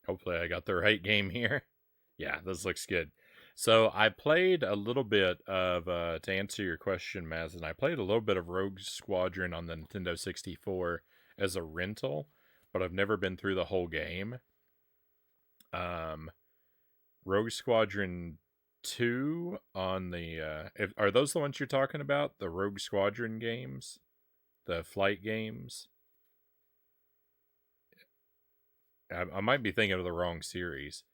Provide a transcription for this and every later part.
Hopefully I got the right game here. Yeah, this looks good. So I played a little bit of, to answer your question, Mazen, I played a little bit of Rogue Squadron on the Nintendo 64 as a rental, but I've never been through the whole game. Rogue Squadron 2 on the, are those the ones you're talking about? The Rogue Squadron games? The flight games? I might be thinking of the wrong series.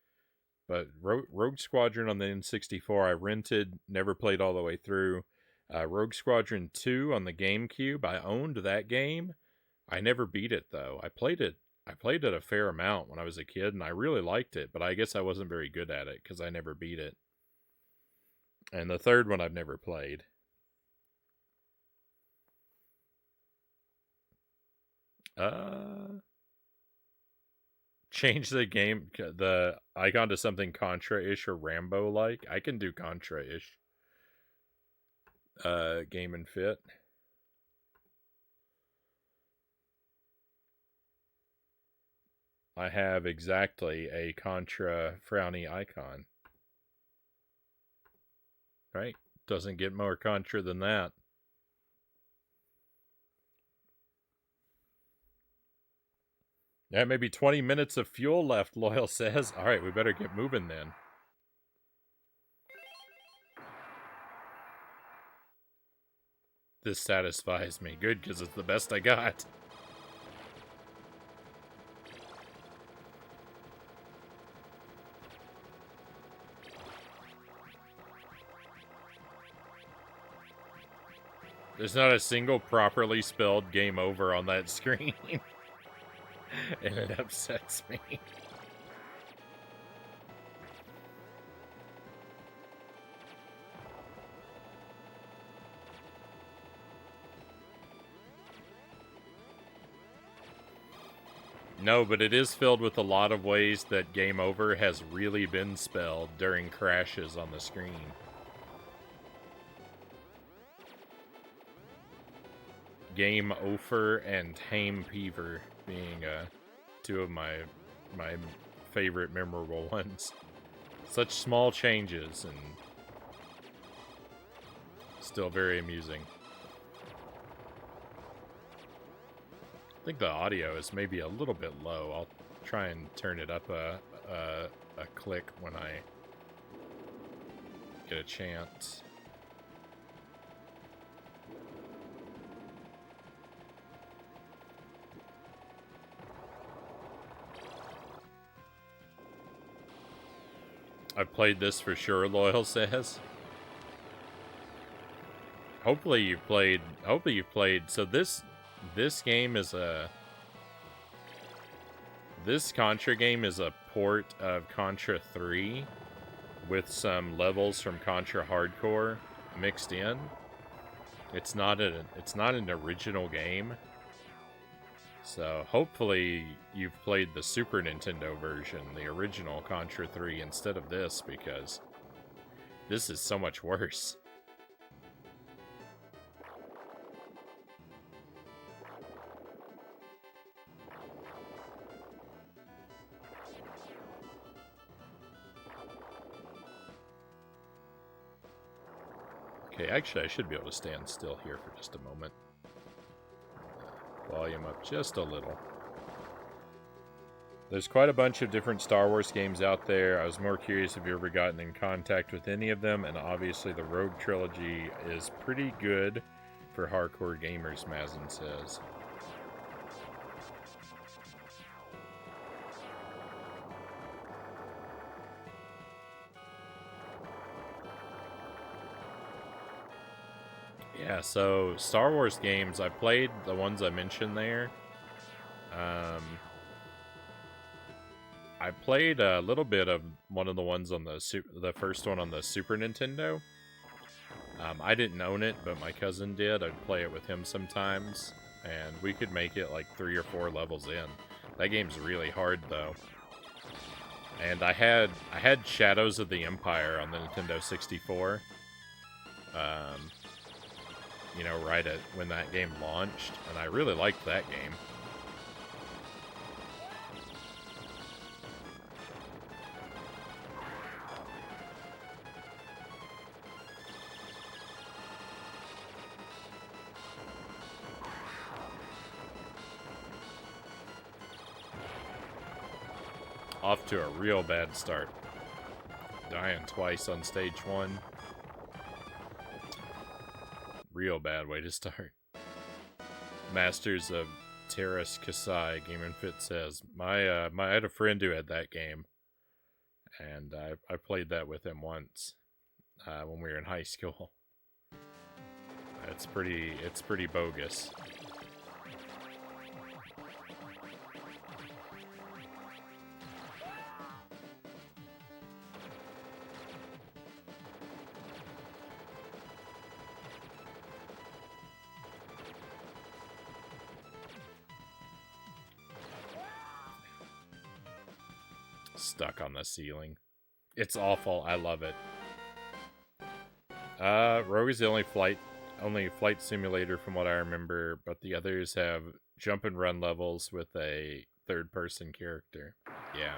But Rogue Squadron on the N64, I rented, never played all the way through. Rogue Squadron 2 on the GameCube, I owned that game. I never beat it though. I played it a fair amount when I was a kid, and I really liked it. But I guess I wasn't very good at it because I never beat it. And the third one I've never played. Change the icon to something Contra-ish or Rambo-like. I can do Contra-ish. Game and fit. I have exactly a Contra Frownie icon. Right? Doesn't get more Contra than that. Yeah, maybe 20 minutes of fuel left, Loyal says. Alright, we better get moving then. This satisfies me. Good, because it's the best I got. There's not a single properly spelled game over on that screen. And it upsets me. No, but it is filled with a lot of ways that game over has really been spelled during crashes on the screen. Game over and Tame Peaver being two of my favorite memorable ones. Such small changes and still very amusing. I think the audio is maybe a little bit low. I'll try and turn it up a click when I get a chance. I've played this for sure, Loyal says. Hopefully you've played. So this game is this Contra game is a port of Contra 3 with some levels from Contra Hardcore mixed in. It's not an original game. So hopefully you've played the Super Nintendo version, the original Contra 3, instead of this, because this is so much worse. Okay, actually I should be able to stand still here for just a moment. Volume up just a little. There's quite a bunch of different Star Wars games out there. I was more curious if you've ever gotten in contact with any of them, and obviously the Rogue Trilogy is pretty good for hardcore gamers, Mazen says. Yeah, so Star Wars games, I played the ones I mentioned there. I played a little bit of one of the ones on the first one on the Super Nintendo. I didn't own it, but my cousin did. I'd play it with him sometimes, and we could make it like 3 or 4 levels in. That game's really hard though. And I had Shadows of the Empire on the Nintendo 64. You know, right at when that game launched, and I really liked that game. off to a real bad start. Dying twice on stage 1. Real bad way to start. Masters of Terras Kasai, Game and Fit says. I had a friend who had that game. And I played that with him once. When we were in high school. It's pretty bogus. Stuck on the ceiling. It's awful. I love it. Rogue is the only flight simulator from what I remember, but the others have jump and run levels with a third-person character. Yeah.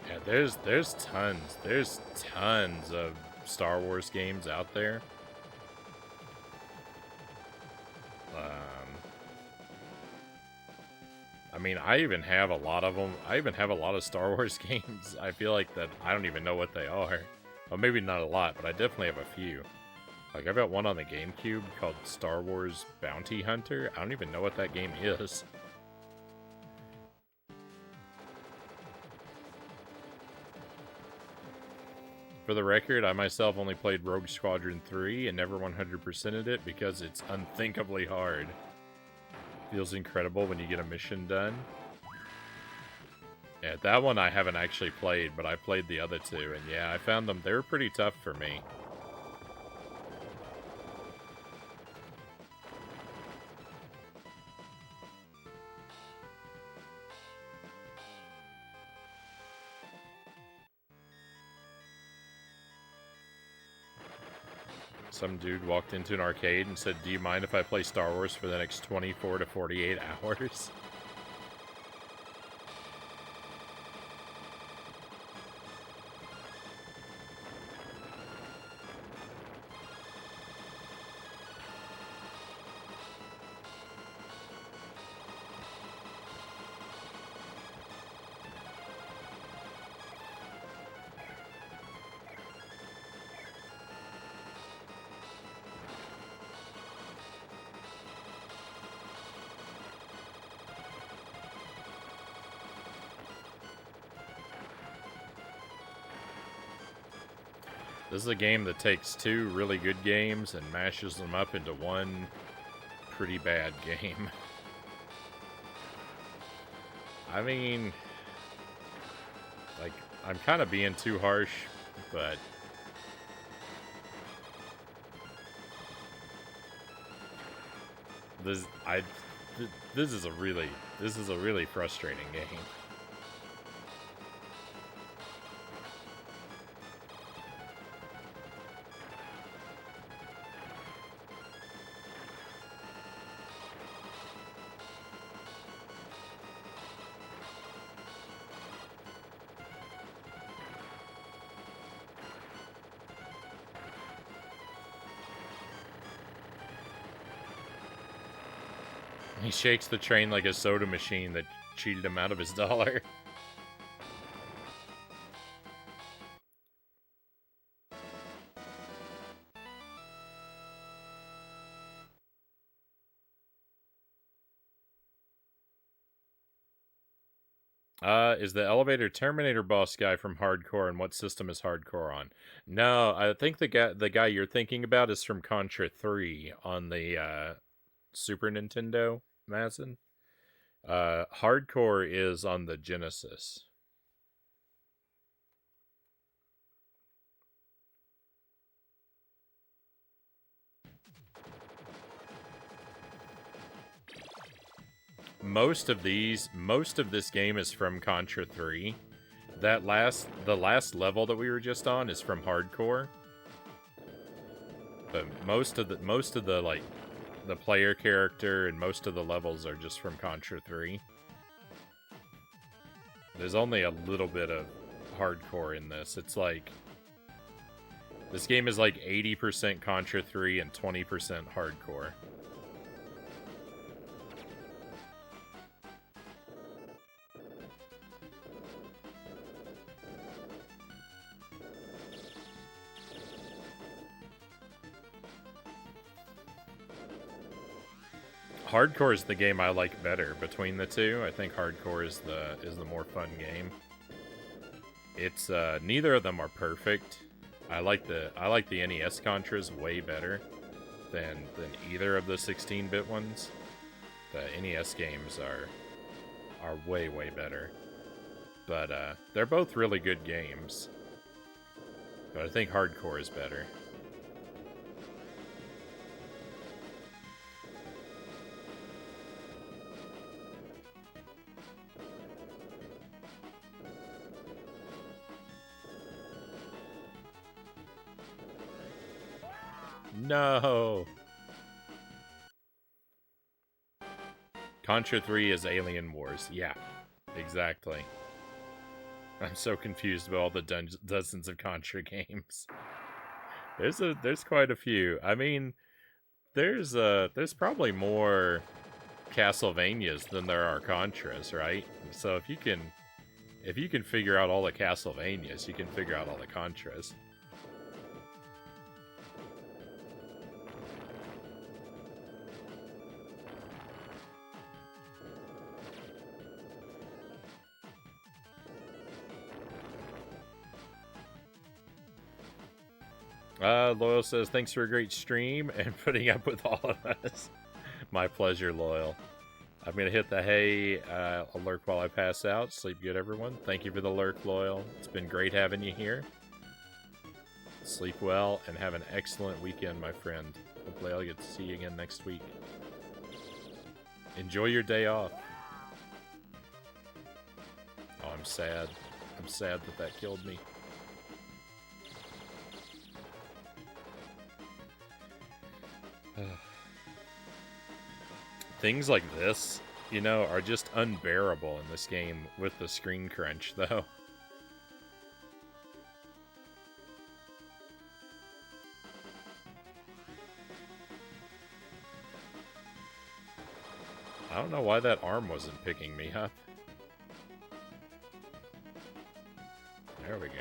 Yeah, there's tons of Star Wars games out there. I mean, I even have a lot of them. I even have a lot of Star Wars games. I feel like that I don't even know what they are. Well, maybe not a lot, but I definitely have a few. Like, I've got one on the GameCube called Star Wars Bounty Hunter. I don't even know what that game is. For the record, I myself only played Rogue Squadron 3 and never 100%ed it because it's unthinkably hard. Feels incredible when you get a mission done. Yeah, that one I haven't actually played, but I played the other two, and yeah, I found them, they were pretty tough for me. Some dude walked into an arcade and said, "Do you mind if I play Star Wars for the next 24 to 48 hours?" This is a game that takes two really good games and mashes them up into one pretty bad game. I mean, like, I'm kind of being too harsh, but this is a really frustrating game. He shakes the train like a soda machine that cheated him out of his dollar. Is the elevator Terminator boss guy from Hardcore, and what system is Hardcore on? No, I think the guy you're thinking about is from Contra 3 on the Super Nintendo, Mazin. Hardcore is on the Genesis. Most of this game is from Contra 3. The last level that we were just on is from Hardcore. But most of the like the player character and most of the levels are just from Contra 3. There's only a little bit of Hardcore in this. It's like this game is like 80% Contra 3 and 20% Hardcore. Hardcore is the game I like better between the two. I think Hardcore is the more fun game. It's neither of them are perfect. I like the NES Contras way better than either of the 16-bit ones. The NES games are way better. But they're both really good games. But I think Hardcore is better. No! Contra 3 is Alien Wars. Yeah, exactly. I'm so confused about all the dozens of Contra games. There's quite a few. I mean, there's probably more Castlevanias than there are Contras, right? So if you can figure out all the Castlevanias, you can figure out all the Contras. Loyal says, thanks for a great stream and putting up with all of us. My pleasure, Loyal. I'm going to hit the hey, I'll lurk while I pass out. Sleep good, everyone. Thank you for the lurk, Loyal. It's been great having you here. Sleep well and have an excellent weekend, my friend. Hopefully I'll get to see you again next week. Enjoy your day off. Oh, I'm sad. I'm sad that killed me. Things like this, you know, are just unbearable in this game with the screen crunch, though. I don't know why that arm wasn't picking me up. There we go.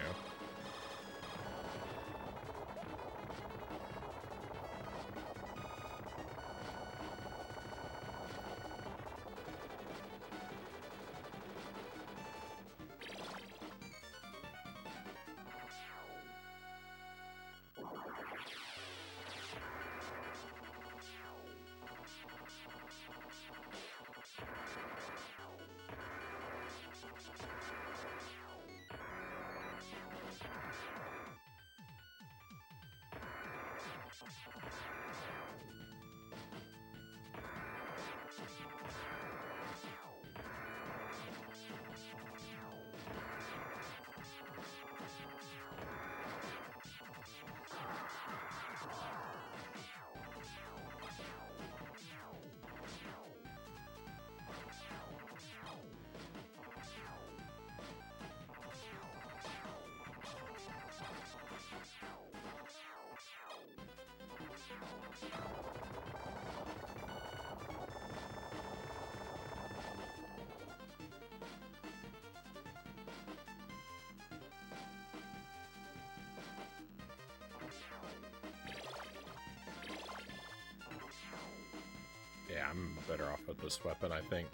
Yeah, I'm better off with this weapon, I think.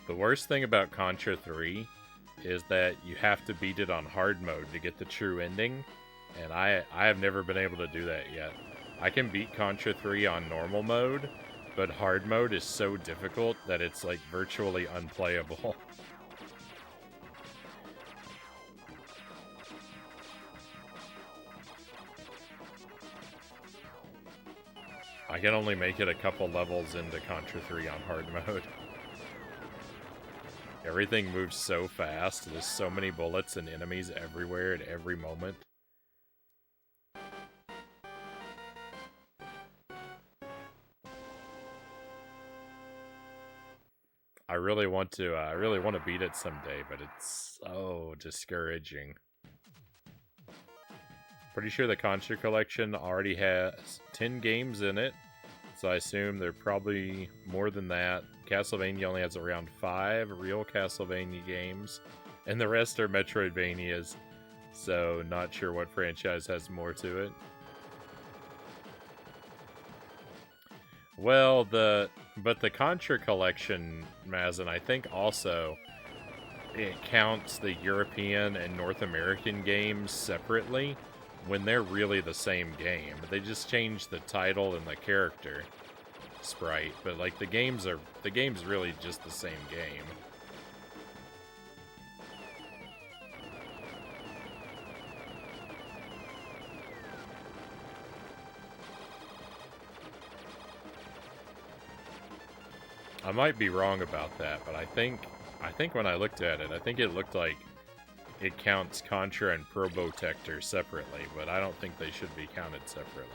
The worst thing about Contra 3 is that you have to beat it on hard mode to get the true ending, and I have never been able to do that yet. I can beat Contra 3 on normal mode, but hard mode is so difficult that it's like virtually unplayable. I can only make it a couple levels into Contra 3 on hard mode. Everything moves so fast, there's so many bullets and enemies everywhere at every moment. I really want to beat it someday, but it's so discouraging. Pretty sure the Contra collection already has 10 games in it, so I assume they're probably more than that. Castlevania only has around 5 real Castlevania games, and the rest are Metroidvanias, so not sure what franchise has more to it. Well, the Contra collection, Mazen, I think also it counts the European and North American games separately when they're really the same game. They just change the title and the character sprite, but like the game's really just the same game. I might be wrong about that, but I think when I looked at it, I think it looked like it counts Contra and Probotector separately, but I don't think they should be counted separately.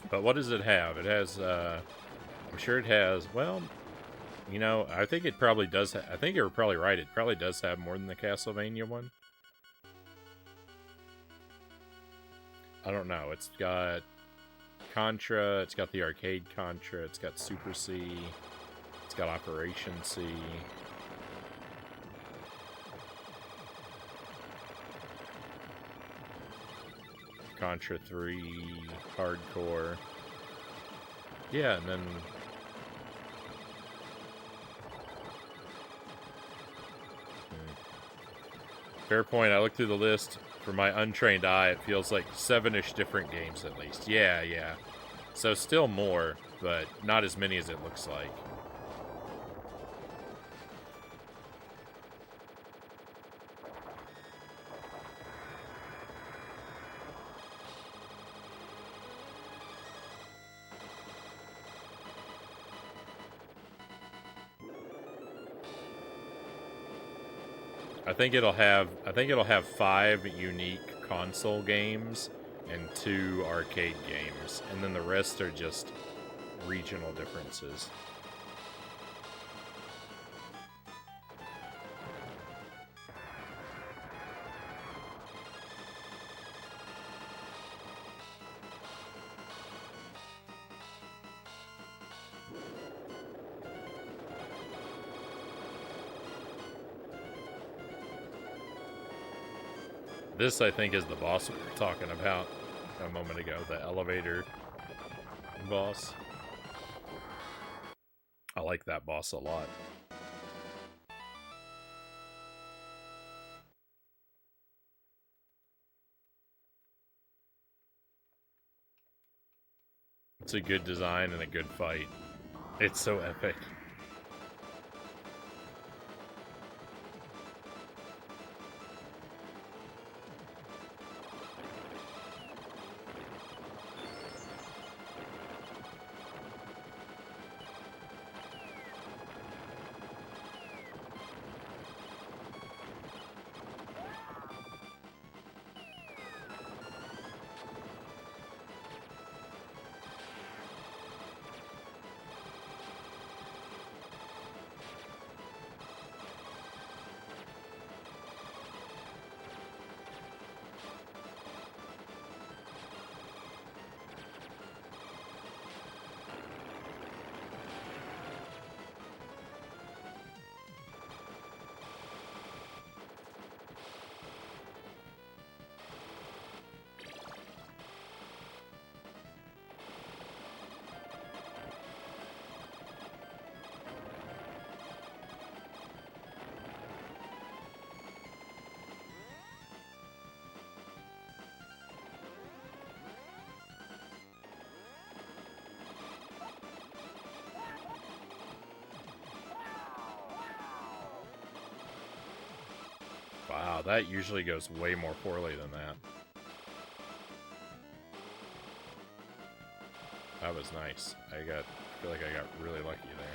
But what does it have? It has, I'm sure it has, well, you know, I think it probably does, I think you're probably right, it probably does have more than the Castlevania one. I don't know, it's got Contra, it's got the arcade Contra, it's got Super C, it's got Operation C. Contra 3, Hardcore. Yeah, and then... Fair point, I looked through the list. For my untrained eye, it feels like 7-ish different games at least. Yeah, yeah. So still more, but not as many as it looks like. I think it'll have 5 unique console games and 2 arcade games, and then the rest are just regional differences. This, I think, is the boss we were talking about a moment ago, the elevator boss. I like that boss a lot. It's a good design and a good fight. It's so epic. that usually goes way more poorly than that. That was nice. I feel like I got really lucky there.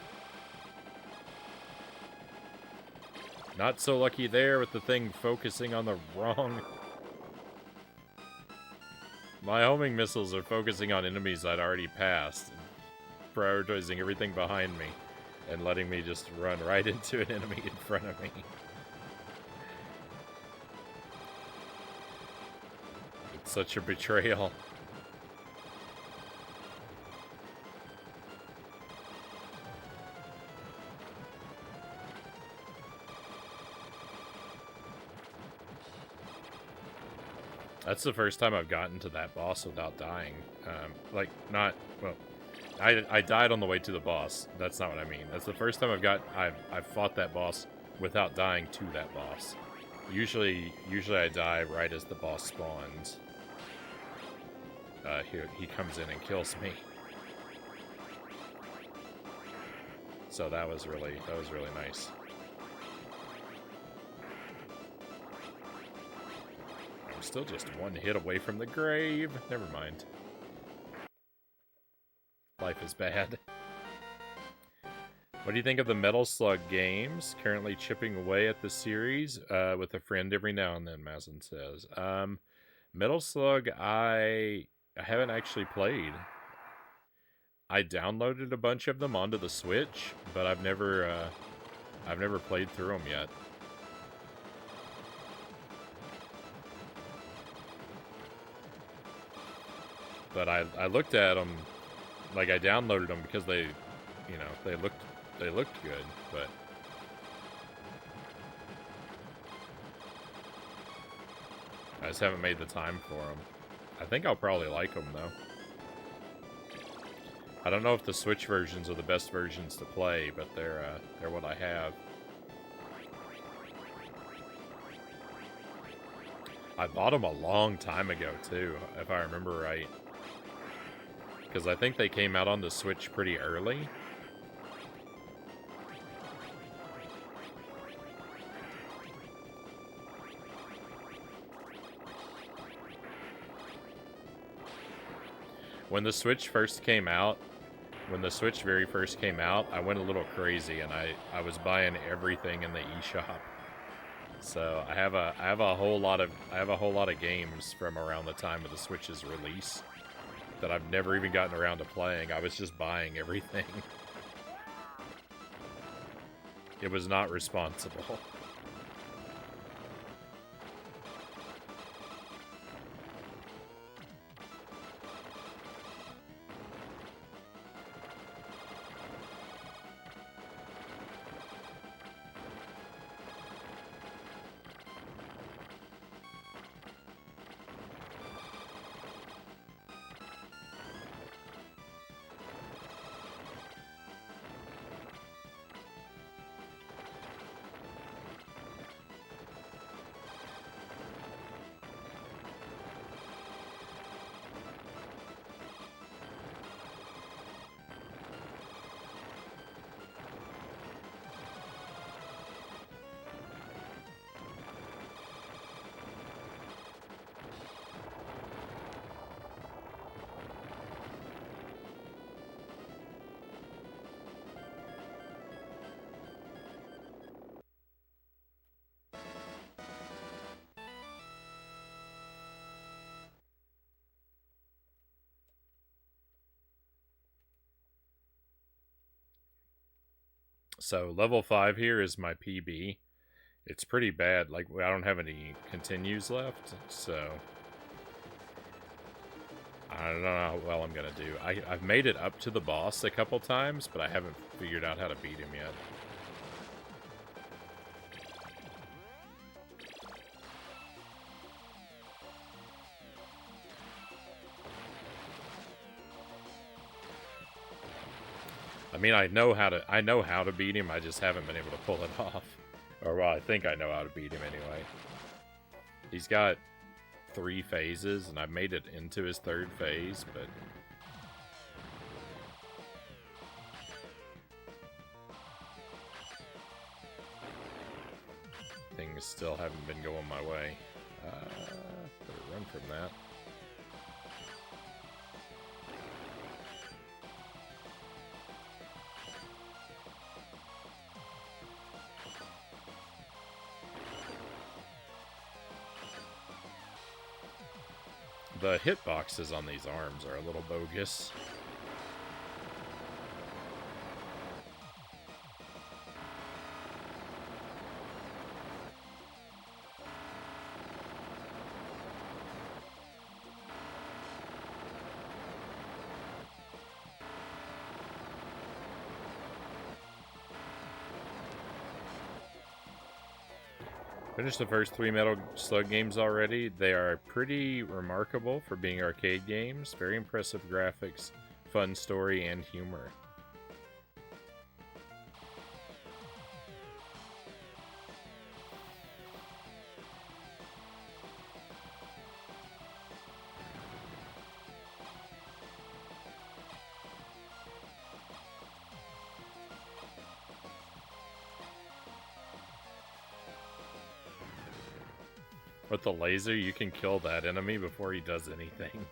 Not so lucky there with the thing focusing on the wrong... My homing missiles are focusing on enemies I'd already passed, prioritizing everything behind me, and letting me just run right into an enemy in front of me. It's such a betrayal. That's the first time I've gotten to that boss without dying. Like, not... Well, I died on the way to the boss. That's not what I mean. That's the first time I've fought that boss without dying to that boss. Usually I die right as the boss spawns. He comes in and kills me. So that was really nice. I'm still just one hit away from the grave. Never mind. Life is bad. What do you think of the Metal Slug games? Currently chipping away at the series with a friend every now and then, Mazin says. Metal Slug, I haven't actually played. I downloaded a bunch of them onto the Switch, but I've never played through them yet. But I looked at them, like I downloaded them because they, you know, they looked good, but I just haven't made the time for them. I think I'll probably like them though. I don't know if the Switch versions are the best versions to play, but they're what I have. I bought them a long time ago too, if I remember right. Because I think they came out on the Switch pretty early. When the Switch first came out, when the Switch very first came out, I went a little crazy and I was buying everything in the eShop. So I have a whole lot of games from around the time of the Switch's release that I've never even gotten around to playing. I was just buying everything. It was not responsible. So level 5 here is my PB. It's pretty bad. Like, I don't have any continues left, so I don't know how well I'm gonna do. I've made it up to the boss a couple times, but I haven't figured out how to beat him yet. I mean, I know how to beat him. I just haven't been able to pull it off. Or, well, I think I know how to beat him anyway. He's got 3 phases, and I've made it into his 3rd phase, but things still haven't been going my way. Better run from that. The hitboxes on these arms are a little bogus. Finished the first 3 Metal Slug games already. They are pretty remarkable for being arcade games. Very impressive graphics, fun story, and humor. With the laser, you can kill that enemy before he does anything.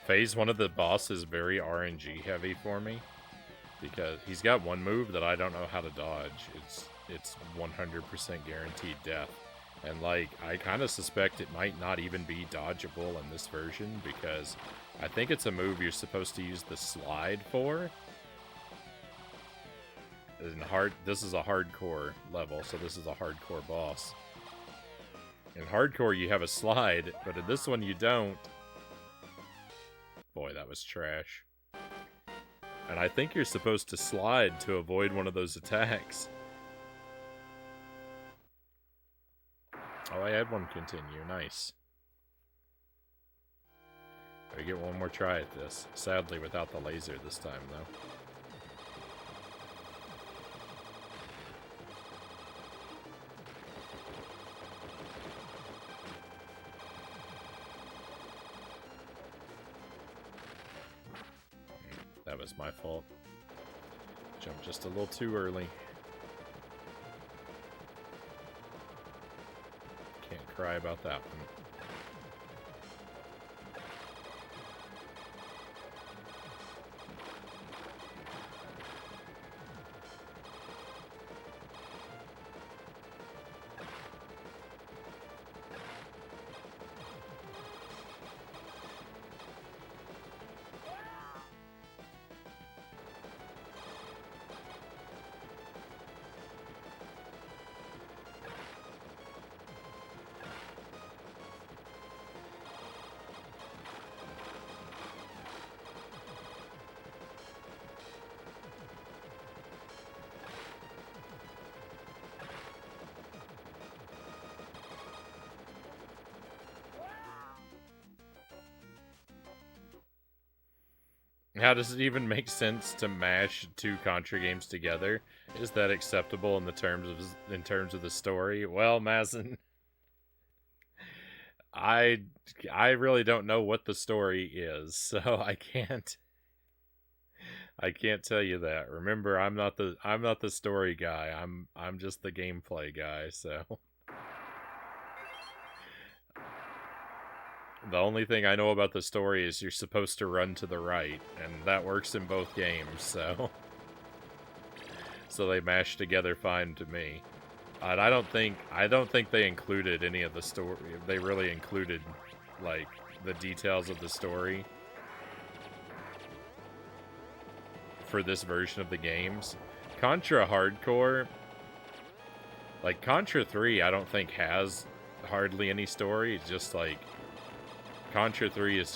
Phase 1 of the boss is very RNG heavy for me, because he's got one move that I don't know how to dodge. It's 100% guaranteed death. And like, I kind of suspect it might not even be dodgeable in this version, because I think it's a move you're supposed to use the slide for. This is a hardcore level, so this is a hardcore boss. In hardcore you have a slide, but in this one you don't. Boy, that was trash. And I think you're supposed to slide to avoid one of those attacks. Oh, I had one continue. Nice. I get one more try at this. Sadly, without the laser this time, though. That was my fault. Jumped just a little too early. Can't cry about that one. How does it even make sense to mash 2 Contra games together? Is that acceptable in terms of the story? Well, Mazin, I really don't know what the story is, so I can't tell you that. Remember, I'm not the story guy. I'm just the gameplay guy, so the only thing I know about the story is you're supposed to run to the right, and that works in both games, so they mash together fine to me. And I don't think they included any of the story. They really included like the details of the story for this version of the games. Contra Hardcore, like Contra 3, I don't think has hardly any story. It's just like Contra 3 is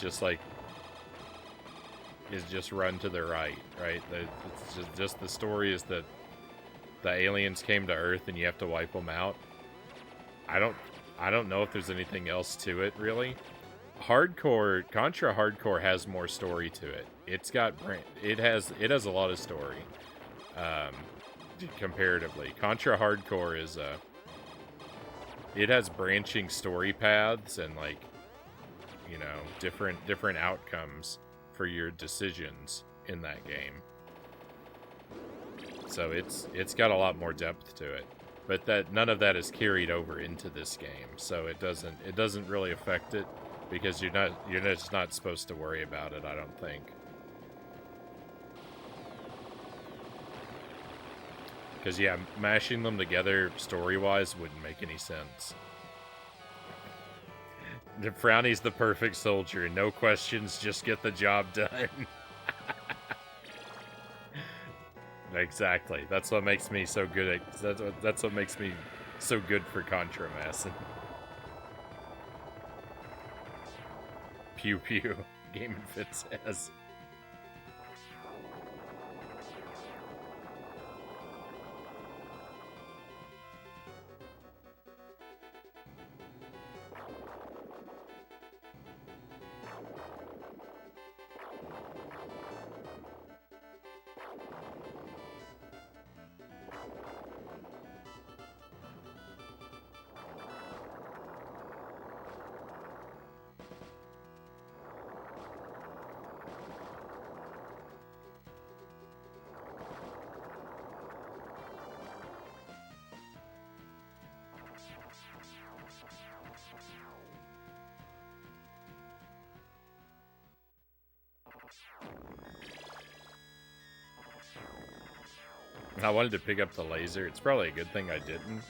just run to the right, right? It's just the story is that the aliens came to Earth and you have to wipe them out. I don't know if there's anything else to it, really. Contra Hardcore has more story to it. It has a lot of story. Um, comparatively, Contra Hardcore is it has branching story paths and like, you know, different outcomes for your decisions in that game. So it's got a lot more depth to it. But that none of that is carried over into this game. So it doesn't really affect it because you're just not supposed to worry about it, I don't think. Because, yeah, mashing them together story-wise wouldn't make any sense. Frownie's the perfect soldier. No questions, just get the job done. Exactly. That's what makes me so good at... That's what makes me so good for Contra Masson. Pew pew. Game and Fit says. I wanted to pick up the laser. It's probably a good thing I didn't.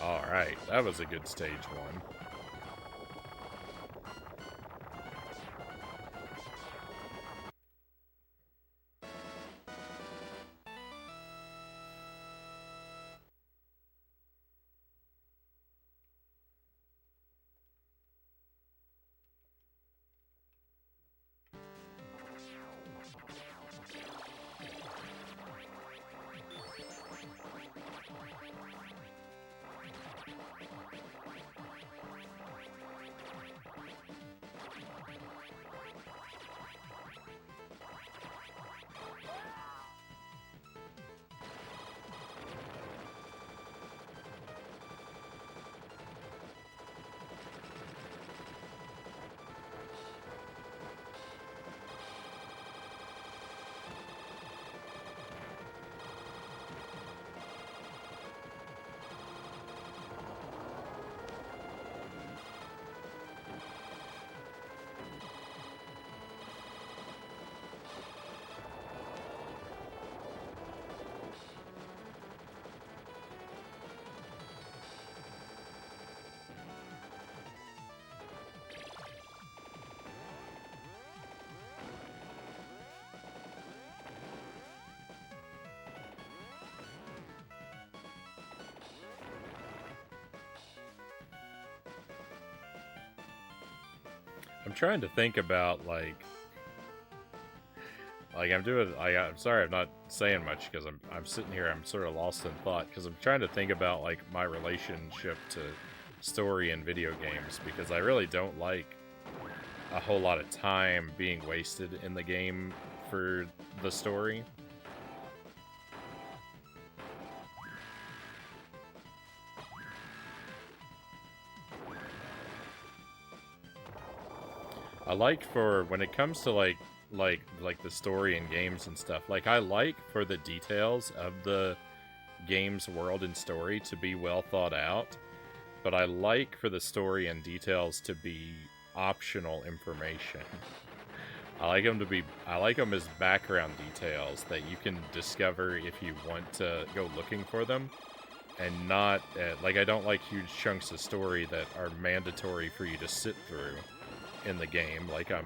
Alright, that was a good stage one. I'm trying to think about, like I'm sorry I'm not saying much because I'm sitting here, I'm sort of lost in thought because I'm trying to think about, like, my relationship to story in video games because I really don't like a whole lot of time being wasted in the game for the story. I like for when it comes to like the story in games and stuff. Like I like for the details of the game's world and story to be well thought out, but I like for the story and details to be optional information. I like them as background details that you can discover if you want to go looking for them. and not like I don't like huge chunks of story that are mandatory for you to sit through in the game. Like I'm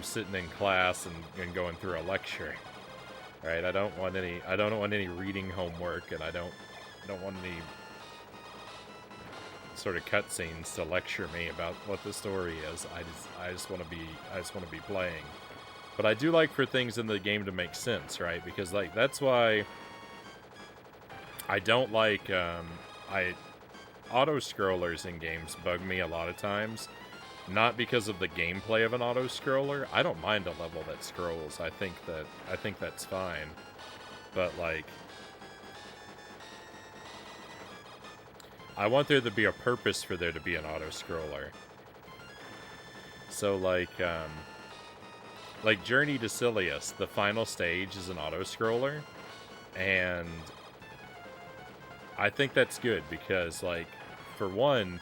sitting in class and going through a lecture. Right? I don't want any reading homework, and I don't want any sort of cutscenes to lecture me about what the story is. I just want to be playing. But I do like for things in the game to make sense, right? Because like that's why I don't like I auto scrollers in games bug me a lot of times. Not because of the gameplay of an auto scroller. I don't mind a level that scrolls. I think that's fine. But like I want there to be a purpose for there to be an auto scroller. So like Journey to Silius, the final stage is an auto scroller, and I think that's good because like for one,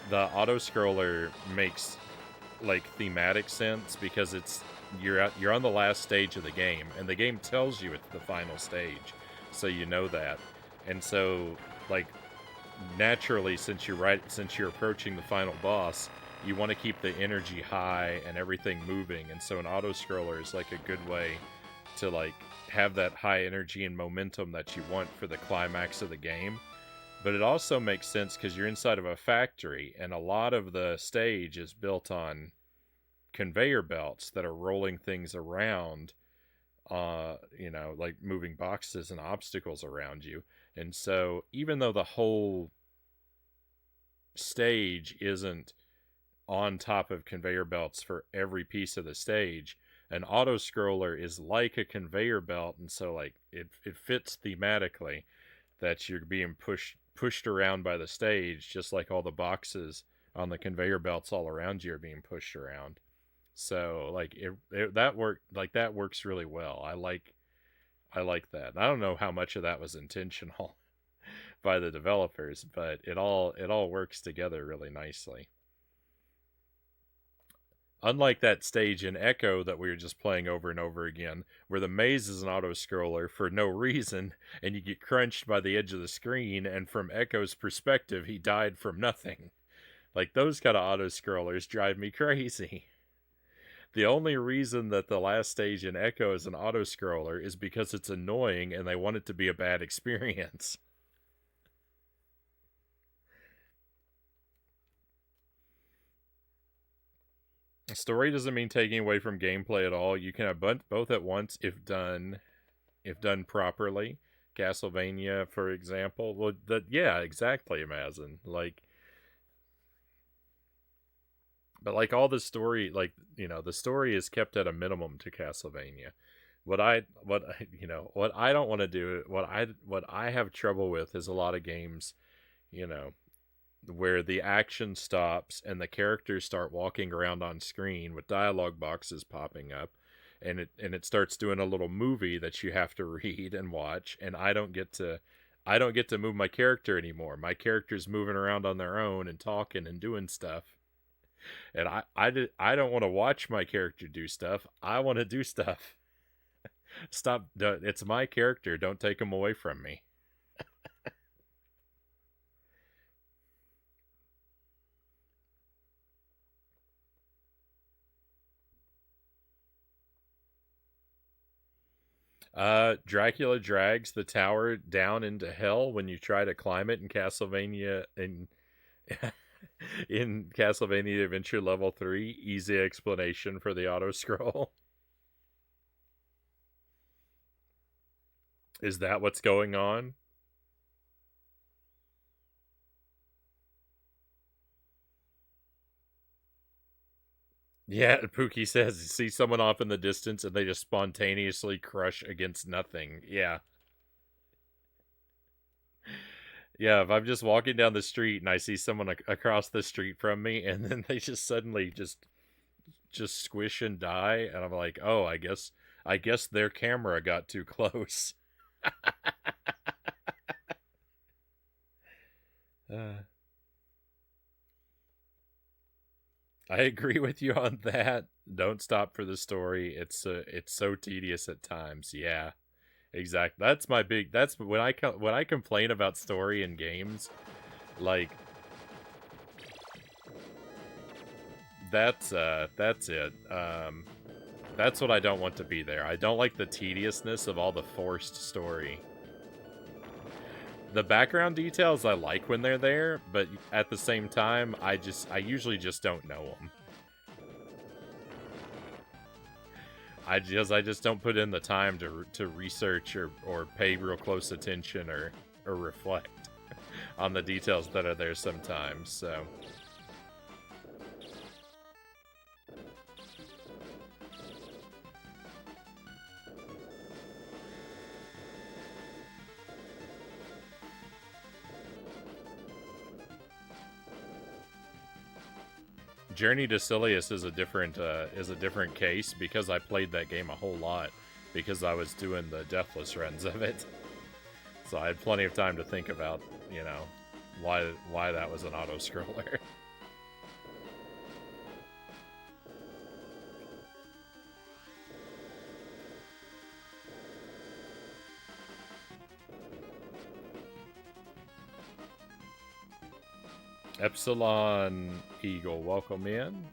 the auto scroller makes like thematic sense because you're on the last stage of the game, and the game tells you it's the final stage, so you know that. And so like naturally, since you're approaching the final boss, you want to keep the energy high and everything moving, and so an auto scroller is like a good way to like have that high energy and momentum that you want for the climax of the game. But it also makes sense because you're inside of a factory, and a lot of the stage is built on conveyor belts that are rolling things around, like moving boxes and obstacles around you. And so, even though the whole stage isn't on top of conveyor belts for every piece of the stage, an auto scroller is like a conveyor belt, and so like it fits thematically that you're being pushed around by the stage, just like all the boxes on the conveyor belts all around you are being pushed around. So like that works really well. I like that. I don't know how much of that was intentional by the developers, but it all works together really nicely. Unlike that stage in Echo that we were just playing over and over again, where the maze is an auto scroller for no reason, and you get crunched by the edge of the screen, and from Echo's perspective, he died from nothing. Like, those kind of auto scrollers drive me crazy. The only reason that the last stage in Echo is an auto scroller is because it's annoying and they want it to be a bad experience. Story doesn't mean taking away from gameplay at all. You can have both at once if done properly. Castlevania, for example. Well, yeah, exactly, Amazon. But like all the story, like the story is kept at a minimum to Castlevania. What I don't want to do, what I have trouble with is a lot of games, you know, where the action stops and the characters start walking around on screen with dialogue boxes popping up, and it starts doing a little movie that you have to read and watch, and I don't get to move my character anymore. My character's moving around on their own and talking and doing stuff. And I don't want to watch my character do stuff. I want to do stuff. Stop. It's my character. Don't take him away from me. Dracula drags the tower down into hell when you try to climb it in Castlevania in Castlevania Adventure Level 3. Easy explanation for the auto scroll. Is that what's going on? Yeah, Pookie says see someone off in the distance and they just spontaneously crush against nothing. Yeah. Yeah, if I'm just walking down the street and I see someone across the street from me and then they just suddenly just squish and die, and I'm like, "Oh, I guess their camera got too close." uh, I agree with you on that. Don't stop for the story. It's so tedious at times. Yeah, exactly. That's my big. That's when when I complain about story in games. Like that's it. That's what I don't want to be there. I don't like the tediousness of all the forced story. The background details I like when they're there, but at the same time, I usually just don't know them. I just don't put in the time to research or pay real close attention or reflect on the details that are there sometimes. So Journey to Silius is a different case because I played that game a whole lot because I was doing the deathless runs of it. So I had plenty of time to think about, you know, why that was an auto scroller. Epsilon Eagle, welcome in.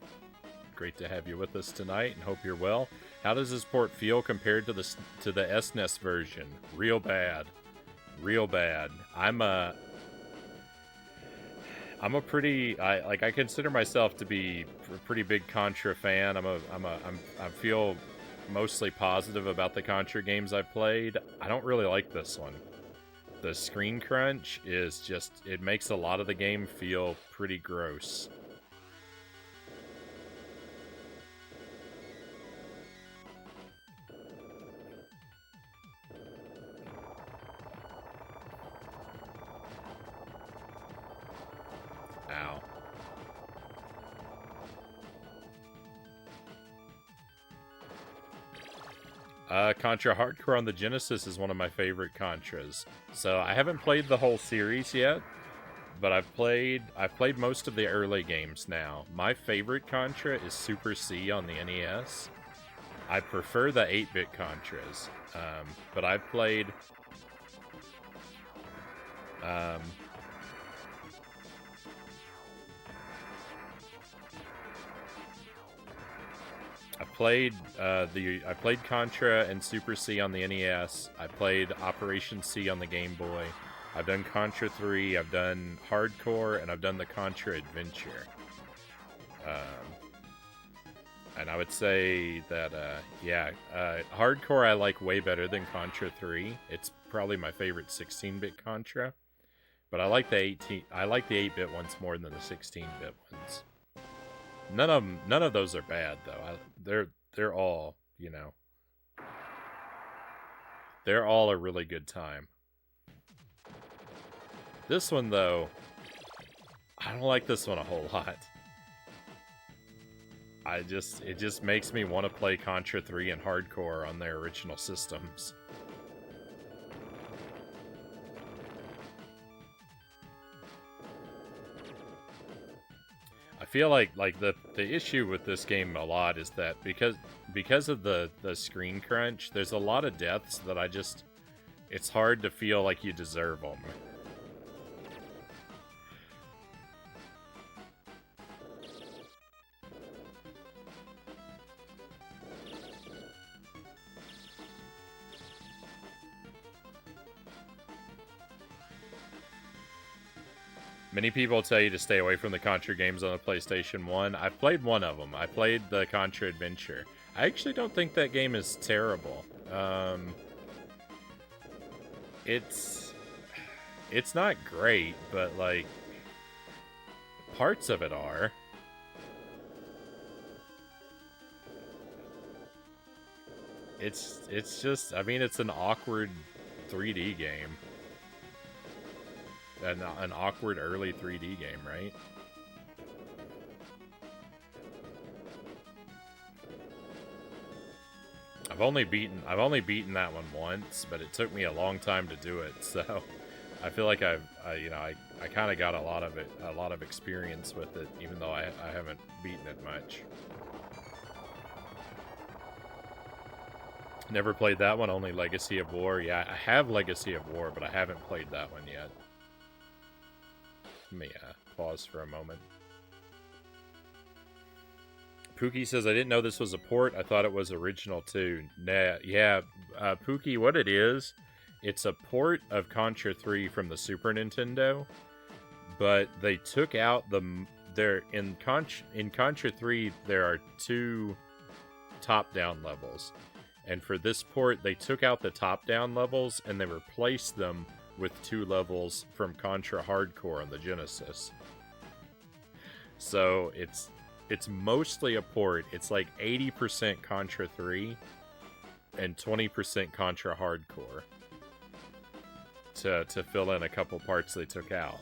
Great to have you with us tonight, and hope you're well. How does this port feel compared to the SNES version? Real bad, real bad. I'm a pretty I consider myself to be a pretty big Contra fan. I feel mostly positive about the Contra games I've played. I don't really like this one. The screen crunch is just, it makes a lot of the game feel pretty gross. Ow. Contra Hardcore on the Genesis is one of my favorite Contras. So I haven't played the whole series yet, but I've played most of the early games now. My favorite Contra is Super C on the NES. I prefer the 8-bit Contras, but I've played I played Contra and Super C on the NES. I played Operation C on the Game Boy. I've done Contra 3, I've done Hardcore, and I've done the Contra Adventure. And I would say that, Hardcore I like way better than Contra 3. It's probably my favorite 16-bit Contra. But I like the 8-bit ones more than the 16-bit ones. None of those are bad though. They're all, you know, they're all a really good time. This one though, I don't like this one a whole lot. It just makes me want to play Contra 3 and Hardcore on their original systems. I feel like the issue with this game a lot is that because of the screen crunch, there's a lot of deaths that it's hard to feel like you deserve them. Many people tell you to stay away from the Contra games on the PlayStation 1. I've played one of them. I played the Contra Adventure. I actually don't think that game is terrible. It's not great, but like parts of it are. It's just, I mean, it's an awkward 3D game. An awkward early 3D game, right? I've only beaten that one once, but it took me a long time to do it, so I feel like I kind of got a lot of experience with it, even though I haven't beaten it much. Never played that one, only Legacy of War. Yeah, I have Legacy of War, but I haven't played that one yet. Let me pause for a moment. Pookie says, I didn't know this was a port. I thought it was original too. Nah, yeah, Pookie, what it is, it's a port of Contra 3 from the Super Nintendo, but they took out in Contra 3 there are 2 top-down levels. And for this port, they took out the top-down levels and they replaced them with 2 levels from Contra Hardcore on the Genesis. So it's mostly a port. It's like 80% Contra 3 and 20% Contra Hardcore to fill in a couple parts they took out.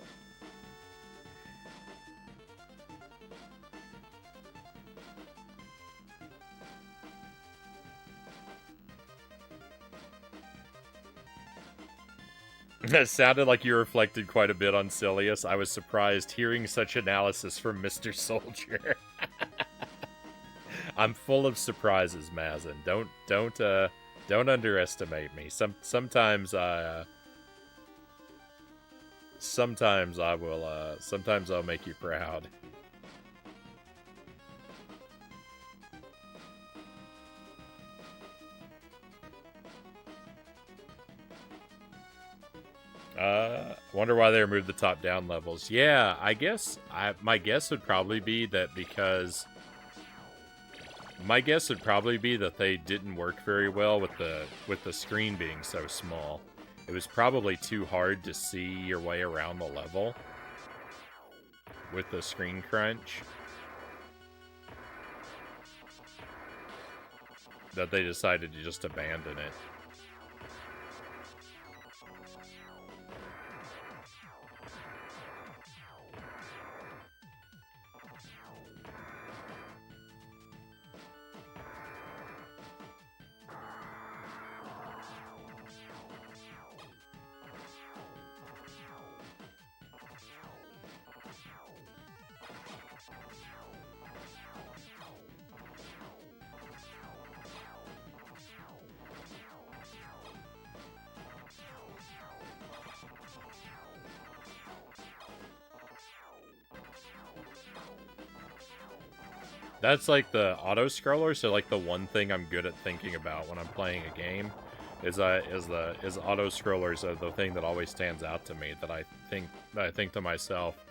That sounded like you reflected quite a bit on Silius. I was surprised hearing such analysis from Mr. Soldier. I'm full of surprises, Mazin. Don't underestimate me. Sometimes I'll make you proud. Wonder why they removed the top-down levels. Yeah, I guess my guess would probably be that they didn't work very well with the screen being so small. It was probably too hard to see your way around the level with the screen crunch. That they decided to just abandon it. That's like the auto-scroller, so like the one thing I'm good at thinking about when I'm playing a game is auto-scrollers are the thing that always stands out to me, that I think to myself,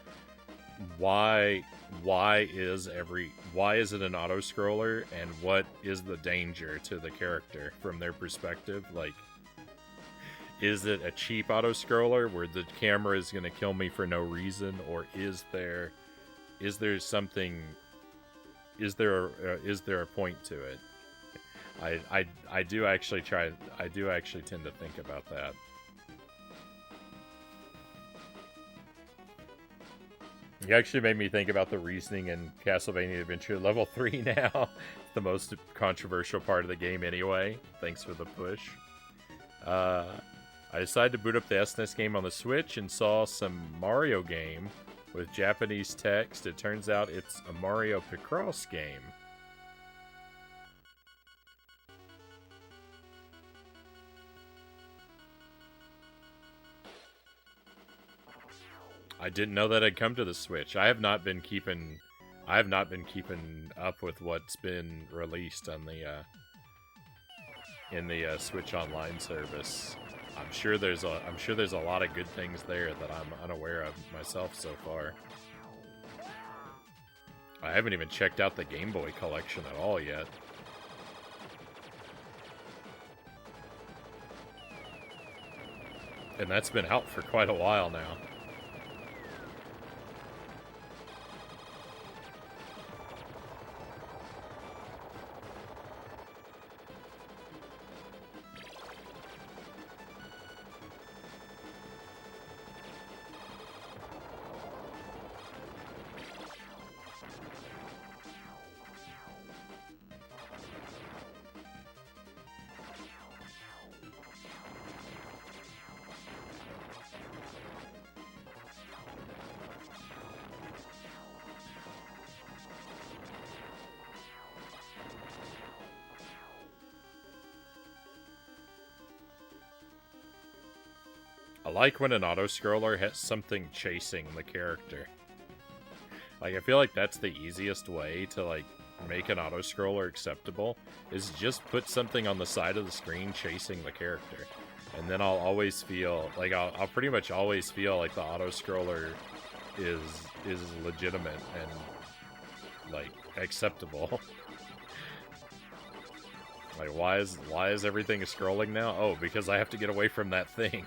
why is it an auto-scroller, and what is the danger to the character from their perspective? Like, is it a cheap auto-scroller where the camera is going to kill me for no reason, or is there something? Is there a point to it? I do actually tend to think about that. You actually made me think about the reasoning in Castlevania Adventure Level 3 now. It's the most controversial part of the game anyway. Thanks for the push. I decided to boot up the SNES game on the Switch and saw some Mario game with Japanese text. It turns out it's a Mario Picross game. I didn't know that had come to the Switch. I have not been keeping up with what's been released on the in the Switch Online service. I'm sure there's a lot of good things there that I'm unaware of myself so far. I haven't even checked out the Game Boy collection at all yet. And that's been out for quite a while now. like when an auto-scroller has something chasing the character. Like, I feel like that's the easiest way to, like, make an auto-scroller acceptable, is just put something on the side of the screen chasing the character. And then I'll always feel, like, I'll pretty much always feel like the auto-scroller is legitimate and, like, acceptable. Like, why is everything scrolling now? Oh, because I have to get away from that thing.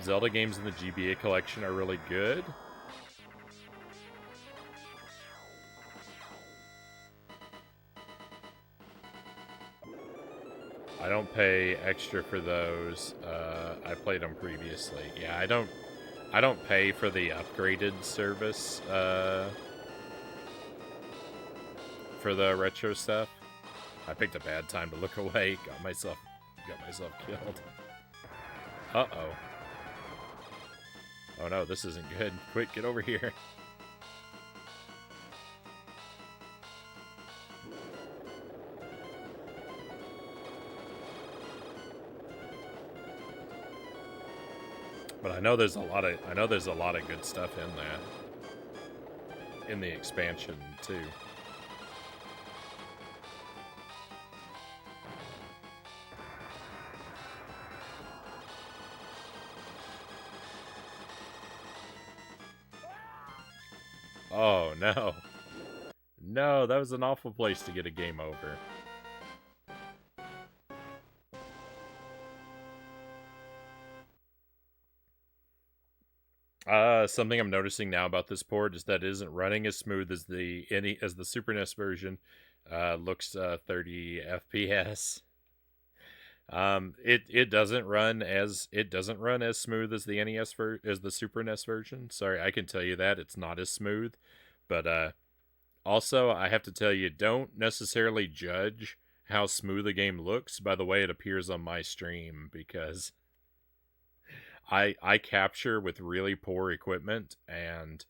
Zelda games in the GBA collection are really good. I don't pay extra for those. I played them previously. Yeah, I don't pay for the upgraded service for the retro stuff. I picked a bad time to look away. Got myself killed. Uh-oh. Oh no, this isn't good. Quick, get over here. But I know there's a lot of good stuff in that. In the expansion too. Oh no. No, that was an awful place to get a game over. Something I'm noticing now about this port is that it isn't running as smooth as the Super NES version. Looks 30 FPS. It doesn't run as smooth as the as the Super NES version. Sorry, I can tell you that it's not as smooth. But also I have to tell you, don't necessarily judge how smooth a game looks by the way it appears on my stream, because I capture with really poor equipment, and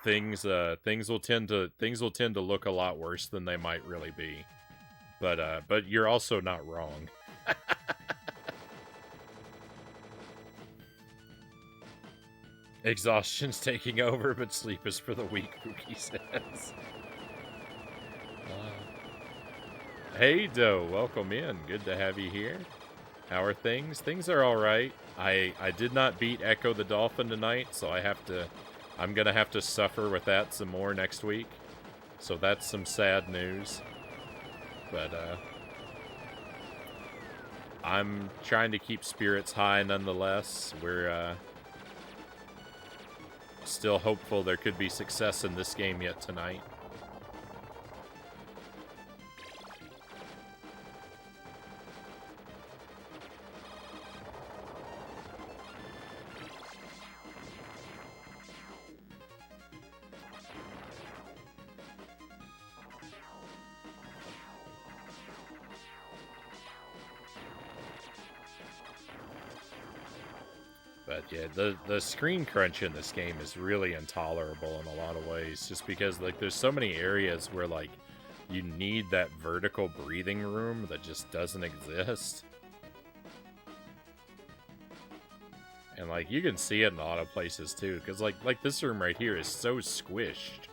things will tend to look a lot worse than they might really be. But you're also not wrong. Exhaustion's taking over, but sleep is for the weak, Pookie says. Hey, Doe, welcome in. Good to have you here. How are things? Things are alright. I did not beat Echo the Dolphin tonight, so I'm gonna have to suffer with that some more next week. So that's some sad news. But, I'm trying to keep spirits high nonetheless. We're, still hopeful there could be success in this game yet tonight. But yeah, the screen crunch in this game is really intolerable in a lot of ways, just because, like, there's so many areas where, like, you need that vertical breathing room that just doesn't exist. And, like, you can see it in a lot of places too, because like this room right here is so squished.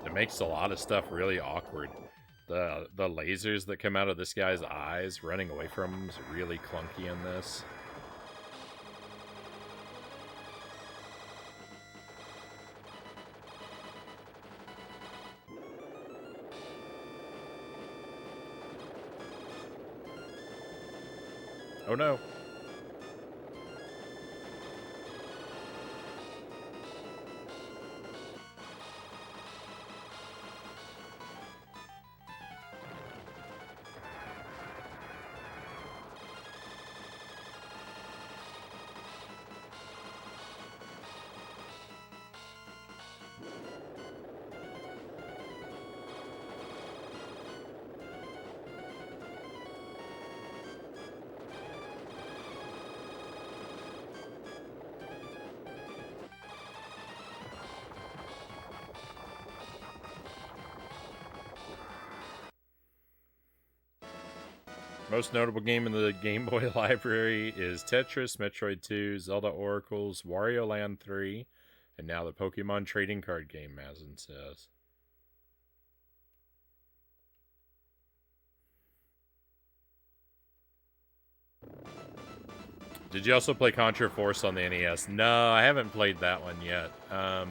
It makes a lot of stuff really awkward. The lasers that come out of this guy's eyes, running away from him, is really clunky in this. Oh no. Most notable game in the Game Boy library is Tetris, Metroid 2, Zelda Oracles, Wario Land 3, and now the Pokemon trading card game, Mazin says. Did you also play Contra Force on the NES? No, I haven't played that one yet. I